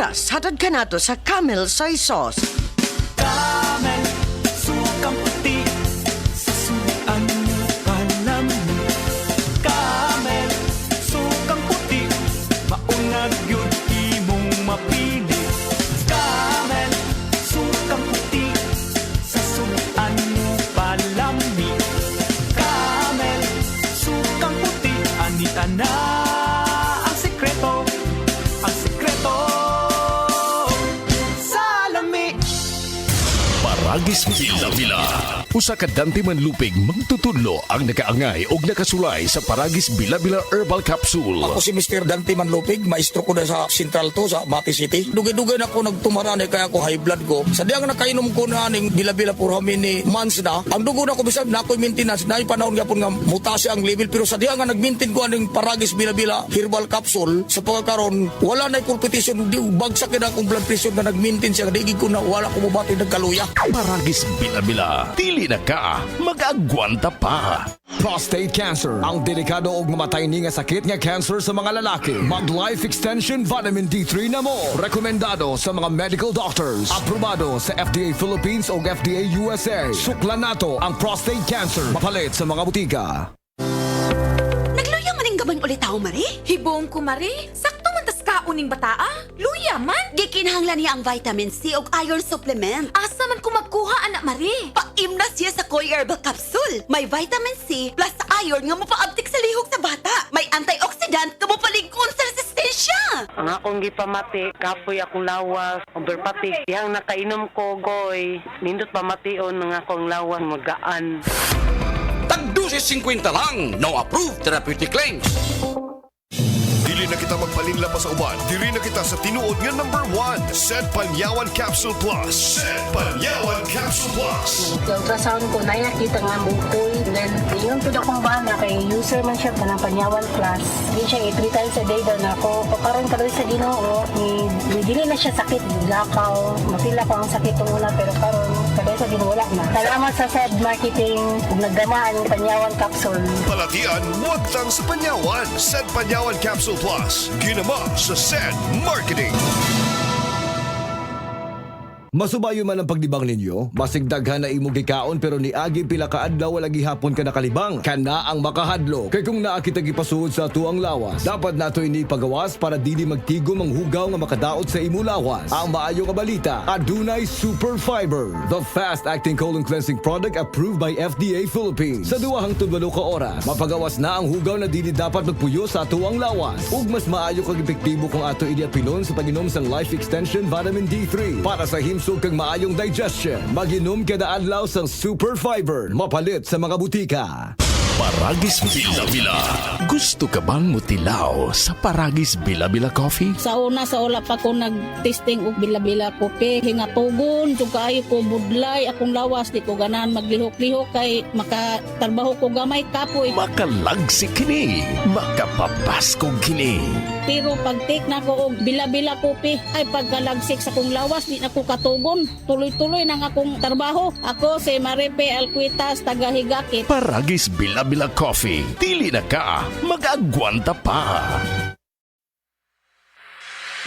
Plus hatod kanato sa Camel Soy Sauce. Camel, sukang puti, sa suan mo palami. Camel, sukang puti, maunag yun imong mapili. Camel, sukang puti, sa suan mo palami. Camel, sukang puti, anita na ang sekreto, ang sekreto sa lami. Paragis Bila-Bila. Usa ka dante manlupig magtutudlo ang nakaangay og nakasulay sa Paragis Bila-Bila Herbal Capsule. Ako si Mr. Dante Manlupig, maestro ko na sa Central to, sa Mati City. Dugay-dugay na ako nagtumarani kaya ako high blood ko. Sa diyang nakainom ko na aning bila-bila for how many months na, ang dugo na ko bisag na ako'y maintenance, na yung panahon nga po nga mutasi ang level, pero sa diyang nga nag-maintain ko aning Paragis Bila-Bila Herbal Capsule, sa pagkakaroon, wala na yung competition, di bagsak na akong blood pressure na nag-maintain siya, digig ko na wala ko mabati nagkaluya. Paragis Bila-Bila. Dili na ka, mag-agwanta pa. Prostate cancer, ang delikado ug mamatay ni nga sakit nga cancer sa mga lalaki. Mag Life Extension Vitamin D3 na mo. Rekomendado sa mga medical doctors. Aprobado sa FDA Philippines ug FDA USA. Suklan nato ang prostate cancer. Mapalit sa mga butika. Nagluya maning gamay ulit tao, Mari? Hibong ko, Mari. Sakto man tas kauning bataa. Luya man. Gikinahanglan niya ang vitamin C ug iron supplement. Asa man ko magkuha, anak Mari? Paimna siya sa Koi Herbal Capsule. May vitamin C plus iron nga mopaabtik sa lihok sa bata. May antioxidant nga mopaligkon sa resistensya. Ang akong gipamati, kapoy akong lawas, overpatik. Yang nakainom ko, goy, nindot pamation ng akong lawas, magaan. Tagdusi 50 lang. No approved therapeutic claims. Dili na kita magpalinla pa sa uban. Dili na kita sa tinuod nga #1. Sed Panyawan Capsule Plus. Sed Panyawan Capsule Plus. Yung ultrasound ko, nakita nga bukoy. Then, yung pinakong bana kay user man siya ng Panyawan Plus. Hindi siya 3 times a day daw na ako. Pagkaroon ka sa Ginoo, dili na siya sakit. Lakaw. Mapila ko ang sakit ng una, pero karon kada sa Ginoo wala na. Salamat sa Sed Marketing ug nagdamaan ng Panyawan Capsule. Palatian, wag tang sa Panyawan. Sed Panyawan Capsule Plus. Ginama sa Sed Marketing. Masubayo man ang pagdibang ninyo, masigdaghan na imo gikaon pero niagi pila ka adlaw wala gihapon ka nakalibang. Kana ang makahadlo. Kay kung naa kita gipasuod sa tuang lawas, dapat nato ini pagawas para dili magtigom ang hugaw nga makadaot sa imo lawas. Ang maayo nga balita, adunay Super Fiber, the fast-acting colon cleansing product approved by FDA Philippines. Sa 2 hangtod 8 ka oras, mapagawas na ang hugaw na dili dapat magpuyo sa tuang lawas. Ug mas maayo kag epektibo kung ato ini apilon sa pag-inom sang Life Extension Vitamin D3 para sa himsog kag maayong digestion. Mag-inom kada adlaw sang Super Fiber, mapalit sa mga butika. Paragis Bila-Bila. Gusto ka bang mutilaw sa Paragis Bila-Bila Coffee? Sa una sa ula pa ko nag-testing og bila-bila kopi, hingatugon jud kaayo ko budlay akong lawas, di ko ganahan maglihok-lihok kay makatrabaho ko gamay kapoy. Makalagsik kini, makapapasko kini. Pero pag take na ko og bila-bila kopi, ay pagkalagsik sa kong lawas, di na ko katugon. Tuloy-tuloy nang akong trabaho. Ako si Maripe Alquitas, taga Higakit. Paragis Bila-Bila Coffee. Dili na ka, mag-agwanta pa.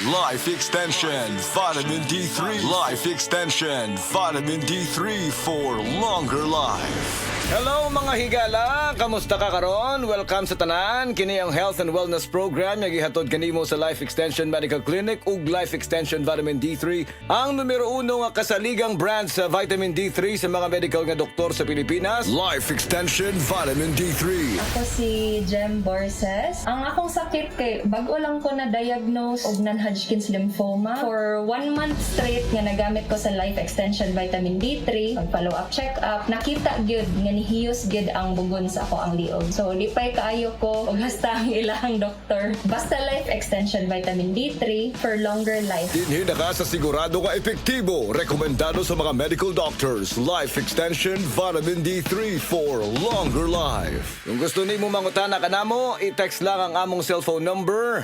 Life Extension Vitamin D3. Life Extension Vitamin D3 for longer life. Hello mga higala, kamusta ka karon? Welcome sa tanan. Kini ang Health and Wellness Program nga gihatod kanimo sa Life Extension Medical Clinic ug Life Extension Vitamin D3, ang numero 1 nga kasaligang brand sa vitamin D3 sa mga medical nga doktor sa Pilipinas. Life Extension Vitamin D3. Ako si Jem Borses. Ang akong sakit kay bago lang ko na diagnose og non-Hodgkin's lymphoma. For 1 month straight nga nagamit ko sa Life Extension Vitamin D3, pag follow up check up, nakita gyud nga hiyos gid ang bugon sa ako ang liog. So lipay kaayo ko ug hasta ang ilang doktor. Basta Life Extension Vitamin D3 for longer life. Dinhi na ka sa sigurado nga epektibo. Rekomendado sa mga medical doctors. Life Extension Vitamin D3 for longer life. Kung gusto nimo mangutana kanamo, i-text lang ang among cellphone number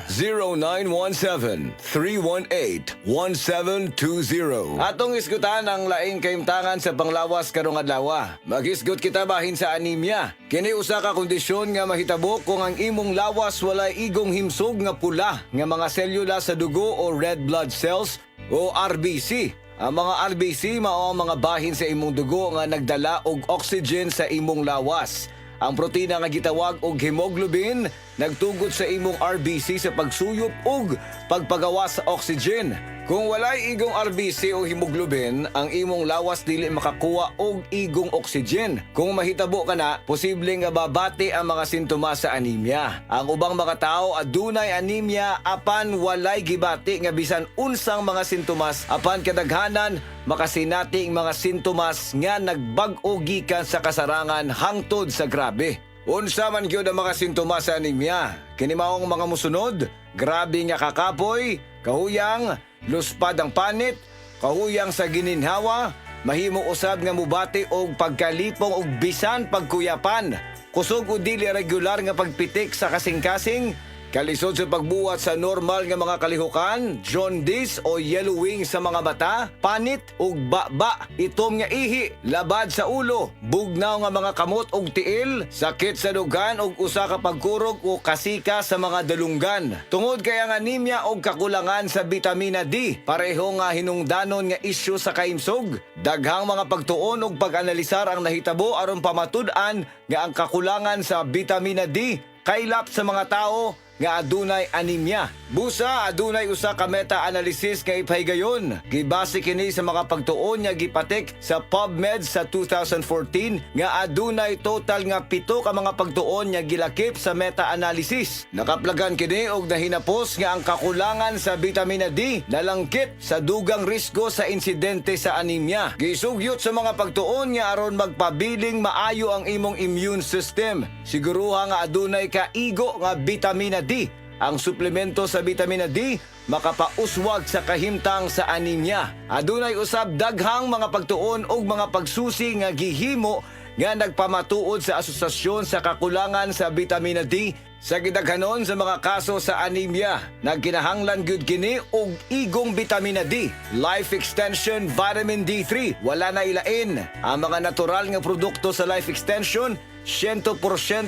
0917-318-1720. Atong isgutan ang laing kaimtangan sa panglawas karong adlaw. Mag-isgot kita bahin sa anemia. Kini usa ka kondisyon nga mahitabo kung ang imong lawas walay igong himsog nga pula nga mga selula sa dugo o red blood cells o RBC. Ang mga RBC mao ang mga bahin sa imong dugo nga nagdala og oxygen sa imong lawas. Ang protina nga gitawag og hemoglobin nagtugot sa imong RBC sa pagsuyop ug pagpagawa sa oxygen. Kung walay igong RBC o hemoglobin, ang imong lawas dili makakuha og igong oxygen. Kung mahitabo ka na, posible nga babati ang mga sintomas sa anemia. Ang ubang mga tao adunay anemia apan walay gibati nga bisan unsang mga sintomas apan kadaghanan makasinati ang mga sintomas nga nagbag-o gikan sa kasarangan hangtod sa grabe. Unsa man gyud ang mga sintomas sa anemia? Kini maong mga musunod: grabe nga kakapoy, kahuyang, luspad ang panit, kahuyang sa gininhawa, mahimo usab nga mubati og pagkalipong og bisan pagkuyapan, kusog o dili regular nga pagpitik sa kasing-kasing, kalisod sa pagbuhat sa normal nga mga kalihukan, jaundice o yellowing sa mga mata, panit ug baba, itom nga ihi, labad sa ulo, bugnaw nga mga kamot ug tiil, sakit sa dugan ug usa ka pagkurog o kasika sa mga dalunggan. Tungod kay ang anemia og kakulangan sa bitamina D, pareho nga hinungdanon nga isyu sa kaimsog. Daghang mga pagtuon ug pag-analisar ang nahitabo aron pamatud-an nga ang kakulangan sa bitamina D kaylap sa mga tao nga adunay anemia. Busa adunay usa ka meta-analysis nga ipahigayon. Gibase kini sa mga pagtuon nga gipatik sa PubMed sa 2014 nga adunay total nga 7 ka mga pagtuon nga gilakip sa meta-analysis. Nakaplagan kini og nahinapos nga ang kakulangan sa bitamina D nalangkit sa dugang risgo sa insidente sa anemia. Gisugyot sa mga pagtuon nga aron magpabiling maayo ang imong immune system. Siguruha nga adunay kaigo nga bitamina D. Ang suplemento sa bitamina D makapauswag sa kahimtang sa anemia. Adunay usab daghang mga pagtuon ug mga pagsusi nga gihimo nga nagpamatuod sa asosasyon sa kakulangan sa bitamina D sa gidaghanon sa mga kaso sa anemia. Nagkinahanglan gyud kini og igong bitamina D, life extension vitamin D3. Wala na ilain. Ang mga natural nga produkto sa life extension 100%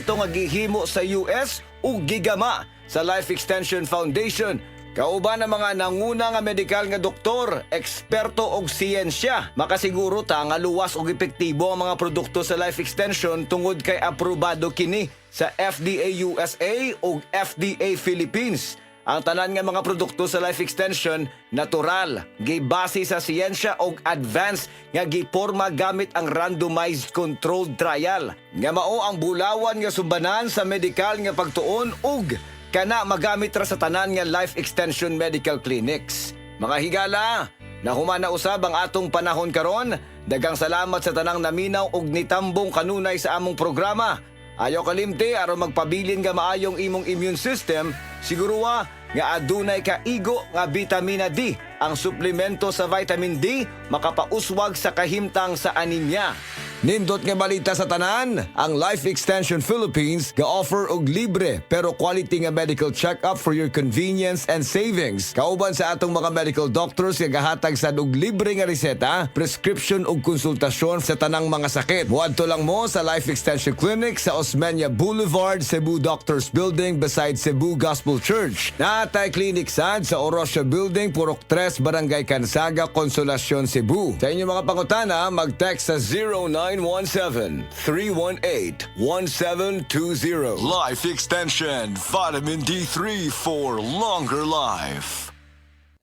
nga gihimo sa US ug gigama sa Life Extension Foundation. Kauban ang mga nanguna nga medikal nga doktor, eksperto og siyensya. Makasiguro ta nga luwas og epektibo ang mga produkto sa Life Extension tungod kay aprobado kini sa FDA USA ug FDA Philippines. Ang tanan nga mga produkto sa Life Extension natural, gibase sa siyensya og advanced nga giporma gamit ang randomized controlled trial. Nga mao ang bulawan nga sumbanan sa medikal nga pagtuon ug kana magamit ra sa tanan nga Life Extension Medical Clinics. Mga higala, nahumana usab ang atong panahon karon. Daghang salamat sa tanang naminaw og nitambong kanunay sa among programa. Ayaw kalimti aron magpabilin nga maayong imong immune system, siguruha nga adunay kaigo nga bitamina D. Ang suplemento sa vitamin D makapauswag sa kahimtang sa anemia. Nindot nga balita sa tanan, ang Life Extension Philippines ga-offer og libre pero quality nga medical check-up for your convenience and savings. Kauban sa atong mga medical doctors nga gahatag sa og libre nga reseta, prescription ug konsultasyon sa tanang mga sakit. Muadto lang mo sa Life Extension Clinic sa Osmeña Boulevard, Cebu Doctors Building beside Cebu Gospel Church. Natay clinic sad sa Orosio Building, Purok 3, Barangay Cansaga, Consolacion, Cebu. Sa inyong mga pangutana, mag-text sa 0917-318-1720. Life Extension Vitamin D3 for longer life.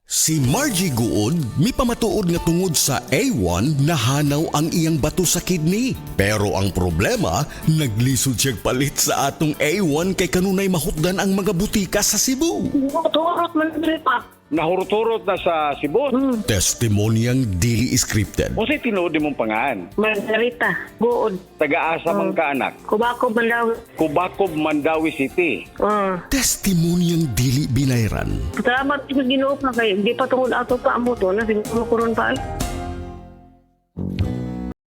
Si Margie Guod, may pamatuod nga tungod sa A1 nahanaw ang iyang bato sa kidney. Pero ang problema, naglisod siyang palit sa atong A1 kay kanunay mahutdan ang mga butika sa Cebu. Turot man pa. Nahurot-hurot na sa Cebu. Testimonyang dili scripted. O si tinuod mong pangaan. Margarita, buod. Taga-asa mang kaanak. Kubakob Mandawi. Kubakob, Mandawi City. Testimonyang dili binayran. Salamat sa Ginoo pa kay di pa tungod ato pa amo to na siguro pa.